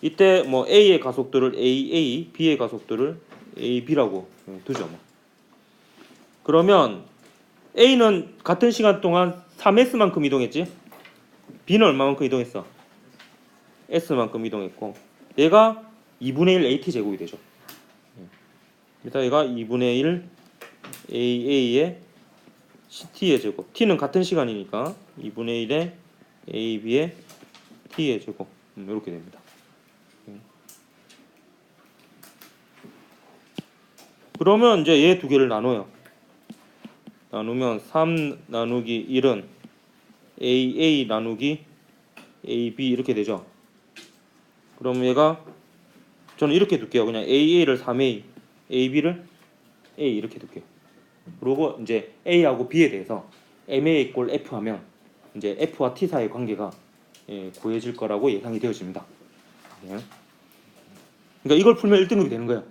이때 뭐 A의 가속도를 AA, B의 가속도를 AB라고 두죠. 뭐. 그러면 A는 같은 시간 동안 3S만큼 이동했지? B는 얼마만큼 이동했어? S만큼 이동했고 얘가 2분의 1 AT 제곱이 되죠. 일단 얘가 2분의 1 AA의 CT의 제곱. T는 같은 시간이니까 2분의 1의 AB의 T의 제곱. 이렇게 됩니다. 그러면 이제 얘 두 개를 나눠요. 나누면 3 나누기 1은 AA 나누기 AB 이렇게 되죠. 그럼 얘가 저는 이렇게 둘게요. 그냥 AA를 3A, AB를 A 이렇게 둘게요. 그리고 이제 A하고 B에 대해서 MA 꼴 F 하면 이제 F와 T 사이의 관계가 구해질 거라고 예상이 되어집니다. 예. 그러니까 이걸 풀면 1등급이 되는 거예요.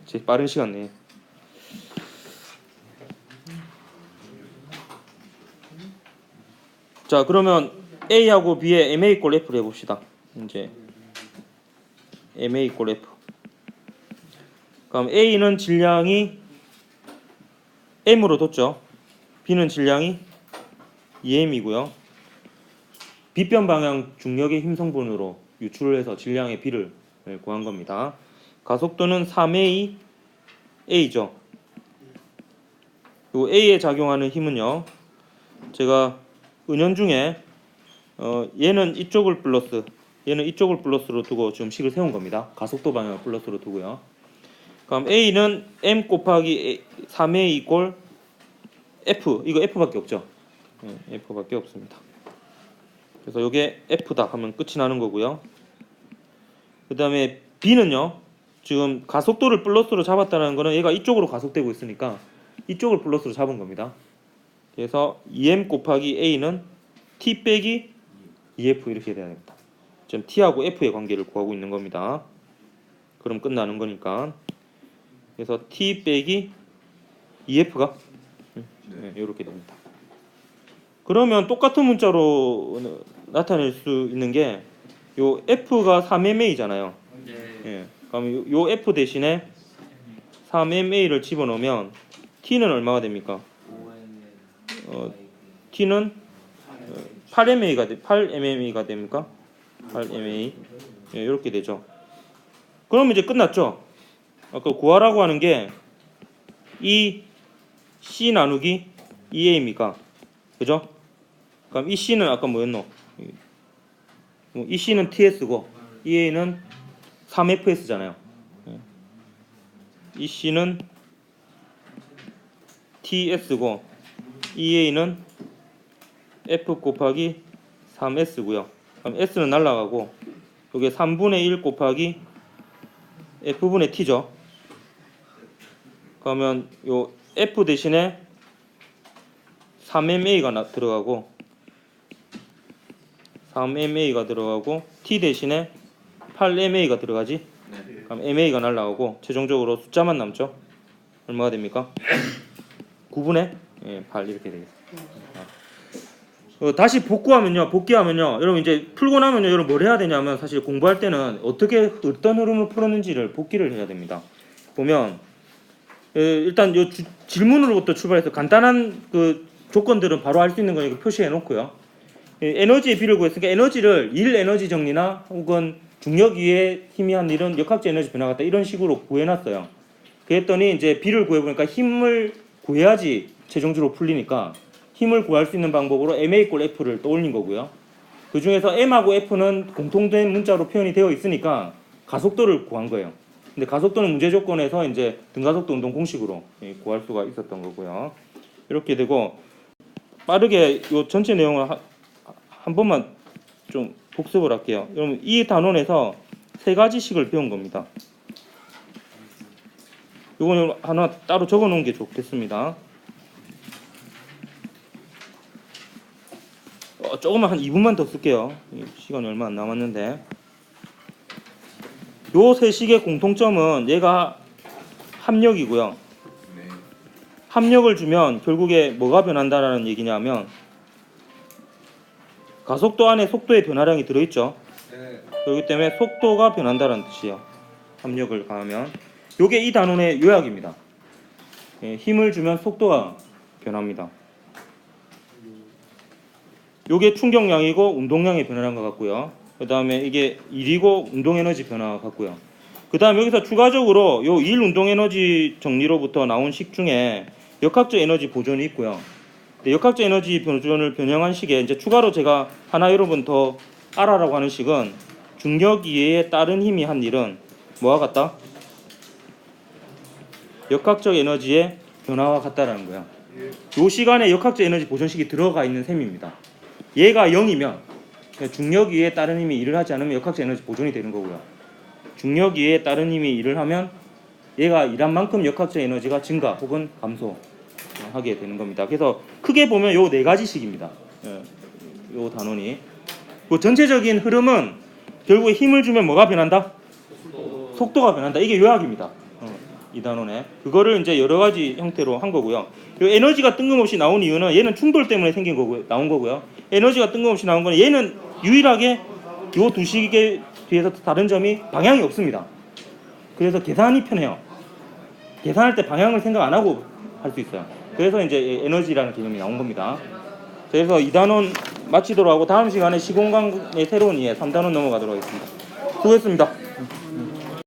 제 빠른 시간 내에. 자, 그러면 A하고 B의 MA 꼴 F를 해봅시다. 이제 MA 꼴 F. 그럼 A는 질량이 M으로 뒀죠. B는 질량이 2M이고요. 빗변 방향 중력의 힘 성분으로 유출을 해서 질량의 B를 구한 겁니다. 가속도는 3A, A죠. 그리고 A에 작용하는 힘은요. 제가 은연중에 얘는 이쪽을 플러스, 얘는 이쪽을 플러스로 두고 지금 식을 세운 겁니다. 가속도 방향을 플러스로 두고요. 그럼 A는 M 곱하기 3A 이꼴 F. 이거 F밖에 없죠. F밖에 없습니다. 그래서 이게 F다 하면 끝이 나는 거고요. 그 다음에 B는요. 지금 가속도를 플러스로 잡았다는 거는 얘가 이쪽으로 가속되고 있으니까 이쪽을 플러스로 잡은 겁니다. 그래서 2M 곱하기 A는 T 빼기 2F 이렇게 돼야 됩니다. 지금 T하고 F의 관계를 구하고 있는 겁니다. 그럼 끝나는 거니까. 그래서 T 빼기 2F가 이렇게 됩니다. 그러면 똑같은 문자로 나타낼 수 있는 게 요 F가 3MA잖아요. 예. 그럼 요 F 대신에 3MA를 집어넣으면 T는 얼마가 됩니까? T는 8MA가 됩니까? 8MA. 예, 이렇게 되죠. 그러면 이제 끝났죠. 아까 구하라고 하는 게 이 C 나누기 2A입니까? 그죠? 그럼 이 C는 아까 뭐였노? 이 C는 TS고 2A는 3FS잖아요. 이 C는 TS고 2A는 F 곱하기 3S고요. 그럼 S는 날라가고 여기 3분의 1 곱하기 F분의 T죠. 그러면 요 F 대신에 3MA가 들어가고 3MA가 들어가고 T 대신에 8MA가 들어가지. 그럼 MA가 날라가고 최종적으로 숫자만 남죠. 얼마가 됩니까? 9분의 8 이렇게 되겠습니다. 다시 복귀하면요. 여러분 이제 풀고 나면요. 여러분 뭘 해야 되냐면 사실 공부할 때는 어떤 흐름을 풀었는지를 복기를 해야 됩니다. 보면 일단 요 질문으로부터 출발해서 간단한 그 조건들은 바로 알 수 있는 거니까 표시해 놓고요. 에너지의 비를 구했으니까 에너지를 일 에너지 정리나 혹은 중력 위에 힘이 한 일은 역학적 에너지 변화 같다 이런 식으로 구해놨어요. 그랬더니 이제 비를 구해보니까 힘을 구해야지 최종적으로 풀리니까 힘을 구할 수 있는 방법으로 ma 꼴 f를 떠올린 거고요. 그 중에서 m하고 f는 공통된 문자로 표현이 되어 있으니까 가속도를 구한 거예요. 근데 가속도는 문제 조건에서 이제 등가속도 운동 공식으로 구할 수가 있었던 거고요. 이렇게 되고 빠르게 이 전체 내용을 한 번만 좀 복습을 할게요. 여러분 이 단원에서 세 가지씩을 배운 겁니다. 이거는 하나 따로 적어 놓은 게 좋겠습니다. 조금만 한 2분만 더 쓸게요. 시간이 얼마 안 남았는데 요 세 식의 공통점은 얘가 합력이고요. 합력을 주면 결국에 뭐가 변한다라는 얘기냐면 가속도 안에 속도의 변화량이 들어있죠. 그렇기 때문에 속도가 변한다는 뜻이에요. 합력을 가하면 요게 이 단원의 요약입니다. 힘을 주면 속도가 변합니다. 요게 충격량이고 운동량의 변화량 것 같고요. 그 다음에 이게 일이고 운동에너지 변화 같고요. 그 다음 여기서 추가적으로 요 일 운동에너지 정리로부터 나온 식 중에 역학적 에너지 보존이 있고요. 역학적 에너지 보존을 변형한 식에 이제 추가로 제가 하나 여러분 더 알아라고 하는 식은 중력 이외에 다른 힘이 한 일은 뭐와 같다? 역학적 에너지의 변화와 같다라는 거야. 요 시간에 역학적 에너지 보존식이 들어가 있는 셈입니다. 얘가 0이면 중력 위에 다른 힘이 일을 하지 않으면 역학적 에너지 보존이 되는 거고요. 중력 위에 다른 힘이 일을 하면 얘가 일한 만큼 역학적 에너지가 증가 혹은 감소하게 되는 겁니다. 그래서 크게 보면 요 네 가지씩입니다. 요 단원이. 그 전체적인 흐름은 결국에 힘을 주면 뭐가 변한다? 속도가 변한다. 이게 요약입니다. 이 단원에. 그거를 이제 여러 가지 형태로 한 거고요. 요 에너지가 뜬금없이 나온 이유는 얘는 충돌 때문에 생긴 거고요. 나온 거고요. 에너지가 뜬금없이 나온 거는 얘는 유일하게 요 두 식에 비해서 다른 점이 방향이 없습니다. 그래서 계산이 편해요. 계산할 때 방향을 생각 안 하고 할 수 있어요. 그래서 이제 에너지라는 개념이 나온 겁니다. 그래서 2단원 마치도록 하고 다음 시간에 시공간의 새로운 이해 3단원 넘어가도록 하겠습니다. 수고했습니다.